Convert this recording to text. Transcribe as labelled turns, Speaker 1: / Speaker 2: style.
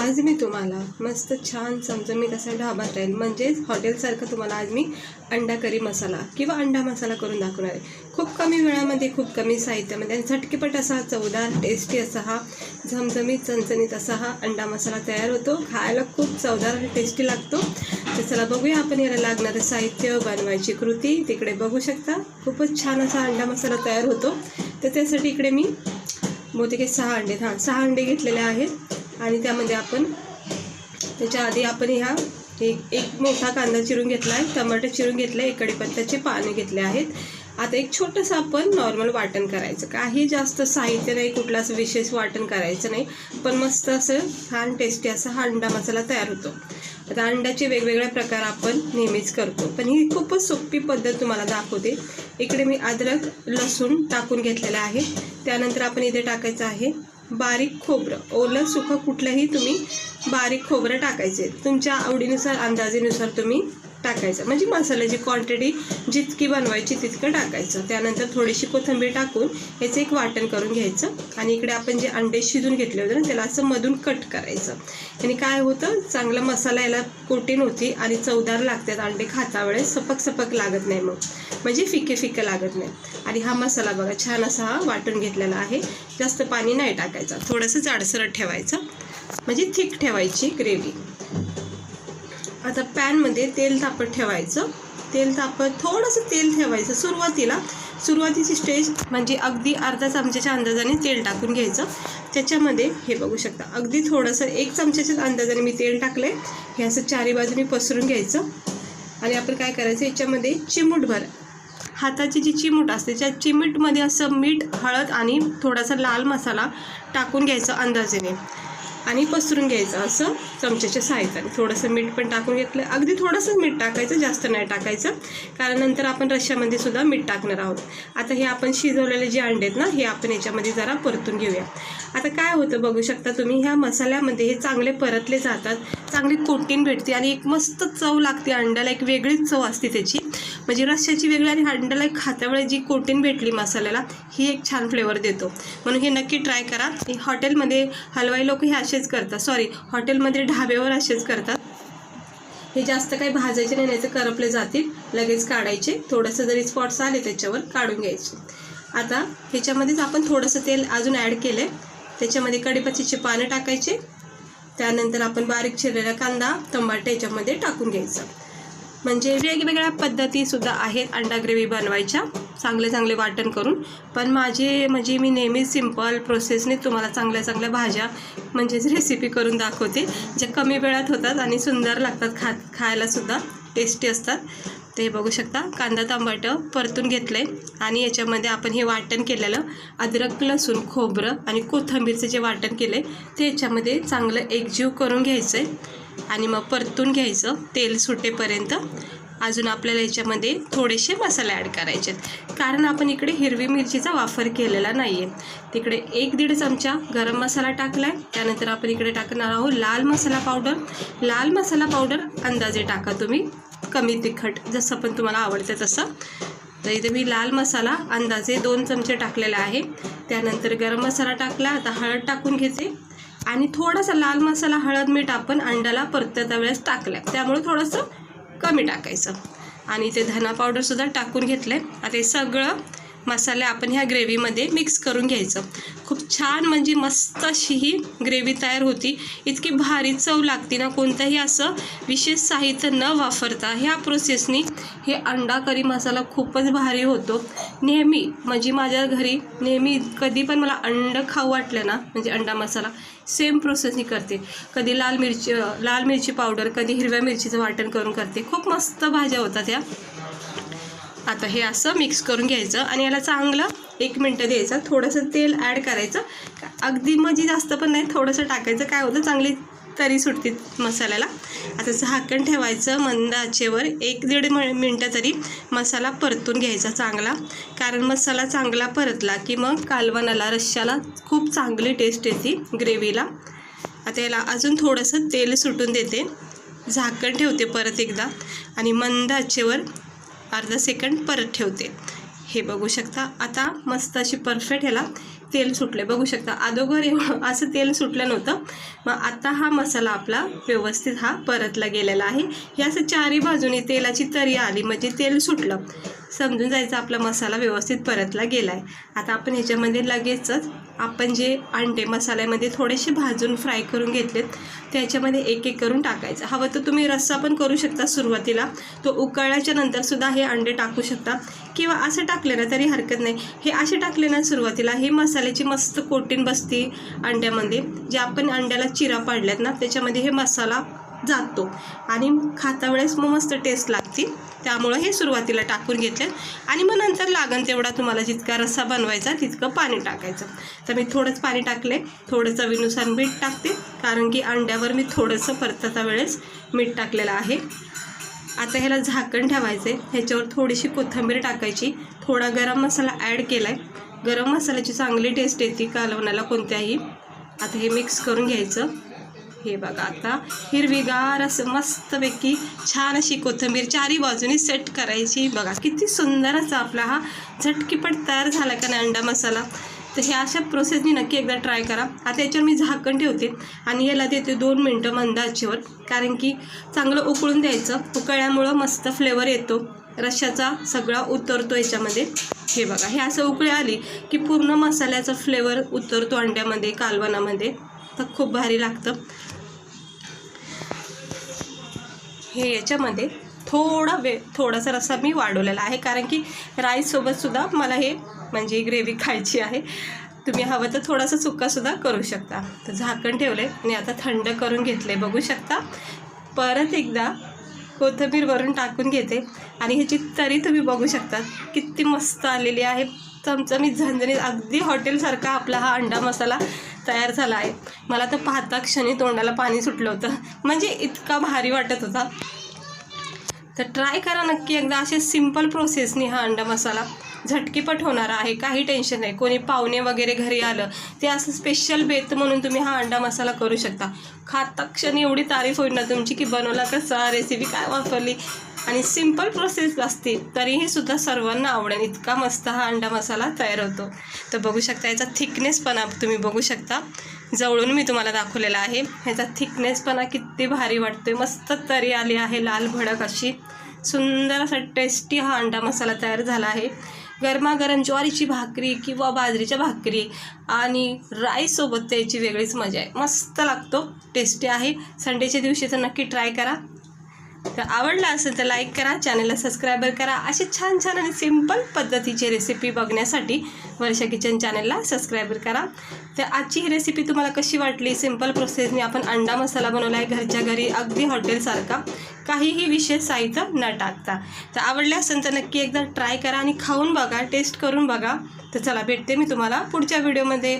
Speaker 1: आज मी तुम्हाला मस्त छान चमचमीत असा ढाबा स्टाईल म्हणजेच हॉटेलसारखं तुम्हाला आज मी अंडा करी मसाला किंवा अंडा मसाला करून दाखवणार आहे। खूप कमी वेळामध्ये खूप कमी साहित्यामध्ये आणि झटकीपट असा चवदार टेस्टी असा हा झमझमीत चणचणीत असा हा अंडा मसाला तयार होतो। खायला खूप चवदार आणि टेस्टी लागतो। तर चला बघूया आपण याला लागणारं साहित्य, बनवायची कृती तिकडे बघू शकता। खूपच छान असा अंडा मसाला तयार होतो। तर त्यासाठी इकडे मी बहुतेक 6 अंडे 6 अंडे घेतलेले आहेत आणि त्यामध्ये आपण त्याच्या आधी आपण एक मोठा कांदा चिरून घेतला आहे, टमाटर चिरून घेतला आहे, कढीपत्त्याचे पाने घेतले आहेत। आता एक छोटंसं आपण नॉर्मल वाटण करायचं, काही जास्त साहित्य नाही, कुठलं असं विशेष वाटण करायचं नाही, पण मस्त असं छान टेस्टी असा हा अंडा मसाला तयार होतो। आता अंड्याचे वेगवेगळे प्रकार आपण नेहमीच करतो, पण ही खूपच सोपी पद्धत तुम्हाला दाखवते। इकडे मी अद्रक लसूण टाकून घेतलेलं आहे। त्यानंतर आपण इथे टाकायचं आहे बारीक खोबरं, ओलं सुकं कुठलंही तुम्ही बारीक खोबरं टाकायचे, तुमच्या आवडीनुसार अंदाजेनुसार तुम्ही टाकायचं, म्हणजे मसाल्याची क्वांटिटी जितकी बनवायची तितकं टाकायचं। त्यानंतर थोडीशी कोथिंबीर टाकून याचं एक वाटण करून घ्यायचं आणि इकडे आपण जे अंडे शिजून घेतले होते ना त्याला असं मधून कट करायचं। आणि काय होतं, चांगला मसाला याला कोटिंग होती आणि चवदार लागतात अंडे खाता वेळेस, सपक सपक लागत नाही, मग म्हणजे फिके फिके लागत नाही। आणि हा मसाला बघा छान असा हा वाटून घेतलेला आहे, जास्त पाणी नाही टाकायचं, थोडंसं जाडसर ठेवायचं, म्हणजे थिक ठेवायची ग्रेव्ही। आता पॅनमध्ये तेल तापत ठेवायचं, तेल तापत थोडंसं तेल ठेवायचं सुरुवातीची स्टेज म्हणजे अगदी अर्धा चमच्याच्या अंदाजाने तेल टाकून घ्यायचं। त्याच्यामध्ये हे बघू शकता अगदी थोडंसं 1 चमच्याच्या अंदाजाने मी तेल टाकले, हे असं चारी बाजूने पसरून घ्यायचं। आणि आपण काय करायचं, याच्यामध्ये चिमूटभर हाताची जी चिमूट असते त्या चिमूटमध्ये असं मीठ, हळद आणि थोडासा लाल मसाला टाकून घ्यायचं अंदाजाने आणि पसरून घ्यायचं असं चमच्याच्या साहाय्याने। थोडंसं मीठ पण टाकून घेतलं, अगदी थोडंसं मीठ टाकायचं, जास्त नाही टाकायचं, कारण नंतर आपण रश्श्यामध्ये सुद्धा मीठ टाकणार आहोत। आता हे आपण शिजवलेले जे अंडे आहेत ना हे आपण याच्यामध्ये जरा परतून घेऊया। आता काय होतं बघू शकता तुम्ही, ह्या मसाल्यामध्ये हे चांगले परतले जातात, चांगली कोटिंग भेटते आणि एक मस्त चव लागते अंड्याला, एक वेगळीच चव असते त्याची, म्हणजे रश्श्याची वेगळी आणि अंड्याला एक खात्यावेळी जी कोटिंग भेटली मसाल्याला ही एक छान फ्लेवर देतो। म्हणून हे नक्की ट्राय करा। हॉटेलमध्ये हलवाई लोक हे असेच करतात, हॉटेलमध्ये ढाब्यावर असेच करतात। हे जास्त काही भाजायचे नाही, तर करपले जातील, लगेच काढायचे, थोडंसं जरी स्पॉट्स आले त्याच्यावर काढून घ्यायचे। आता ह्याच्यामध्येच आपण थोडंसं तेल अजून ॲड केलं, त्याच्यामध्ये कढीपत्त्याची पानं टाकायचे, त्यानंतर आपण बारीक चिरलेला कांदा, टमाटर याच्यामध्ये टाकून घ्यायचं। म्हणजे वेगवेगळ्या पद्धतीसुद्धा आहेत अंडा ग्रेव्ही बनवायच्या, चांगले वाटण करून, पण म्हणजे मी नेहमी सिंपल प्रोसेसने तुम्हाला चांगल्या भाज्या म्हणजेच रेसिपी करून दाखवते, ज्या कमी वेळात होतात आणि सुंदर लागतात, खायलासुद्धा टेस्टी असतात। ते हे बघू शकता कांदा टमाटर परतून घेतलं आहे आणि याच्यामध्ये आपण हे वाटण केलेलं अद्रक लसूण खोबरं आणि कोथिंबीरचं जे वाटण केलं आहे ते याच्यामध्ये चांगलं एकजीव करून घ्यायचं आहे आणि मग परतून घ्यायचं तेल सुटेपर्यंत। अजून आपल्याला याच्यामध्ये थोडेसे मसाले ॲड करायचे आहेत, कारण आपण इकडे हिरवी मिरचीचा वापर केलेला नाही आहे। तिकडे 1-1.5 चमचा गरम मसाला टाकला आहे, त्यानंतर आपण इकडे टाकणार आहोत लाल मसाला पावडर अंदाजे टाका तुम्ही, कमी तिखट जसं पण तुम्हाला आवडतं तसं। तर इथे मी लाल मसाला अंदाजे 2 चमचे टाकलेला आहे, त्यानंतर गरम मसाला टाकला। आता हळद टाकून घेते आणि थोडासा लाल मसाला हळद मीठ आपण अंड्याला परतत्या वेळेस टाकलं, त्यामुळे थोडंसं कमी टाकायचं। आणि ते धना पावडरसुद्धा टाकून घेतलं आहे। आता हे सगळं मसाले आपण ह्या ग्रेव्हीमध्ये मिक्स करून घ्यायचं। खूप छान म्हणजे मस्त अशी ही ग्रेव्ही तयार होती, इतकी भारी चव लागते ना, कोणतंही असं विशेष साहित्य न वापरता ह्या प्रोसेसनी हे अंडा करी मसाला खूपच भारी होतो। नेहमी म्हणजे माझ्या घरी नेहमी कधी पण मला अंडं खाऊ वाटलं ना, म्हणजे अंडा मसाला सेम प्रोसेसनी करते, कधी लाल मिरची पावडर, कधी हिरव्या मिरचीचं वाटण करून करते, खूप मस्त भाज्या होतात या। आता हे असं मिक्स करून घ्यायचं आणि याला चांगलं 1 मिनटं द्यायचं, थोडंसं तेल ॲड करायचं, अगदी म्हणजे जास्त पण नाही, थोडंसं टाकायचं, काय होतं चांगली तरी सुटते मसाल्याला। आता झाकण ठेवायचं मंद आचेवर, 1-1.5 मिनटं तरी मसाला परतून घ्यायचा चांगला, कारण मसाला चांगला परतला की मग कालवणाला रश्श्याला खूप चांगली टेस्ट येते ग्रेव्हीला। आता याला अजून थोडंसं तेल सुटून देते, झाकण ठेवते परत एकदा आणि मंद आचेवर अर्धा सेकंड परत ठेवते। हे बघू शकता आता मस्त अशी परफेक्ट ह्याला तेल सुटले बघू शकता. अगोदर एवढं असं तेल सुटलं नव्हतं. मग आता हा मसाला आपला व्यवस्थित हा परतला गेलेला आहे. हे असं चारी बाजूने तेलाची तरी आली म्हणजे तेल सुटलं, समजून जायचं आपला मसाला व्यवस्थित परतला गेला आहे. आता आपण ह्याच्यामध्ये लगेचच आपण जे अंडे मसाल्यामध्ये थोडेसे भाजून फ्राय करून घेतलेत त्याच्यामध्ये एक एक करून टाकायचं. हवं तर तुम्ही रस्सा पण करू शकता सुरुवातीला, तो उकळल्याच्या नंतरसुद्धा हे अंडे टाकू शकता किंवा असं टाकले ना तरी हरकत नाही. हे असे टाकले ना सुरुवातीला हे मसाल्याची मस्त कोटिंग बसती अंड्यामध्ये. जे आपण अंड्याला चिरा पाडल्यात ना त्याच्यामध्ये हे मसाला जातो आणि खाता वेळेस मग मस्त टेस्ट लागते. त्यामुळं हे सुरुवातीला टाकून घेतले आणि मग नंतर लागन तेवढा तुम्हाला जितका रस्सा बनवायचा तितकं पाणी टाकायचं. तर मी थोडंच पाणी टाकले, थोडं चवीनुसार मीठ टाकते कारण की अंड्यावर मी थोडंसं परतता वेळेस मीठ टाकलेलं आहे. आता ह्याला झाकण ठेवायचं आहे. ह्याच्यावर थोडीशी कोथिंबीर टाकायची, थोडा गरम मसाला ॲड केला आहे. गरम मसाल्याची चांगली टेस्ट येते कालवणाला कोणत्याही. आता हे मिक्स करून घ्यायचं. हे बघा आता हिरवीगार असं मस्तपैकी छान अशी कोथिंबीर चारी बाजूनी सेट करायची. बघा किती सुंदर असा आपला हा झटकीपट तयार झाला का नाही अंडा मसाला. तर हे अशा प्रोसेसनी नक्की एकदा ट्राय करा. आता याच्यावर मी झाकण ठेवते आणि याला देते 2 मिनटं मंद आचेवर, कारण की चांगलं उकळून द्यायचं. उकळल्यामुळं मस्त फ्लेवर येतो, रश्श्याचा सगळा उतरतो याच्यामध्ये. हे बघा हे असं उकळी आली की पूर्ण मसाल्याचा फ्लेवर उतरतो अंड्यामध्ये कालवणामध्ये, तर खूप भारी लागतं. हे याच्यामध्ये थोडासा रस्सा मी वाढवलेला आहे कारण की राईससोबतसुद्धा मला हे म्हणजे ग्रेव्ही खायची आहे. तुम्ही हवं तर थोडासा सुक्कासुद्धा करू शकता. तर झाकण ठेवलं आहे आणि आता थंड करून घेतले बघू शकता. परत एकदा कोथिंबीर वरून टाकून घेते आणि ह्याची तरी तुम्ही बघू शकता किती मस्त आलेली आहे. चमचमीत झणझणीत अगदी हॉटेलसारखा आपला हा अंडा मसाला तयार झाला आहे. मला तर पाहता क्षणी तोंडाला पाणी सुटलं होतं, म्हणजे इतका भारी वाटत होता. तर ट्राय करा नक्की एकदा. असे सिंपल प्रोसेसनी हा अंडा मसाला झटकीपट होणारा आहे, काही टेन्शन नाही. कोणी पाहुणे वगैरे घरी आलं ते असं स्पेशल बेत म्हणून तुम्ही हा अंडा मसाला करू शकता. खाता क्षणी एवढी तारीफ होईल ना तुमची की बनवला कसा, रेसिपी काय वापरली, आणि सिंपल प्रोसेस असते तरीही सुद्धा सर्वांना आवडेल. इतका मस्त हा अंडा मसाला तयार होतो. तर बघू शकता याचा थिकनेसपणा तुम्ही बघू शकता. जवळून मी तुम्हाला दाखवलेला आहे. ह्याचा थिकनेसपणा किती भारी वाटतोय. मस्त तरी आली आहे, लाल भडक अशी सुंदर असा टेस्टी हा अंडा मसाला तयार झाला आहे. गरमागरम ज्वारीची भाकरी किंवा बाजरीच्या भाकरी आणि राईससोबत त्याची वेगळीच मजा आहे. मस्त लागतो, टेस्टी आहे. संडेच्या दिवशी तर नक्की ट्राय करा. तर आवडला असेल तर लाईक करा, चॅनलला सबस्क्राईबर करा. असे छान छान आणि सिंपल पद्धतीचे रेसिपी बघण्यासाठी वर्षा किचन चॅनलला सबस्क्राईबर करा. तर आजची ही रेसिपी तुम्हाला कशी वाटली? सिंपल प्रोसेसने आपण अंडा मसाला बनवला आहे घरच्या घरी, अगदी हॉटेलसारखा, काहीही विशेष साहित्य न टाकता. तर आवडले असेल तर नक्की एकदा ट्राय करा आणि खाऊन बघा, टेस्ट करून बघा. तर चला भेटते मी तुम्हाला पुढच्या व्हिडिओमध्ये.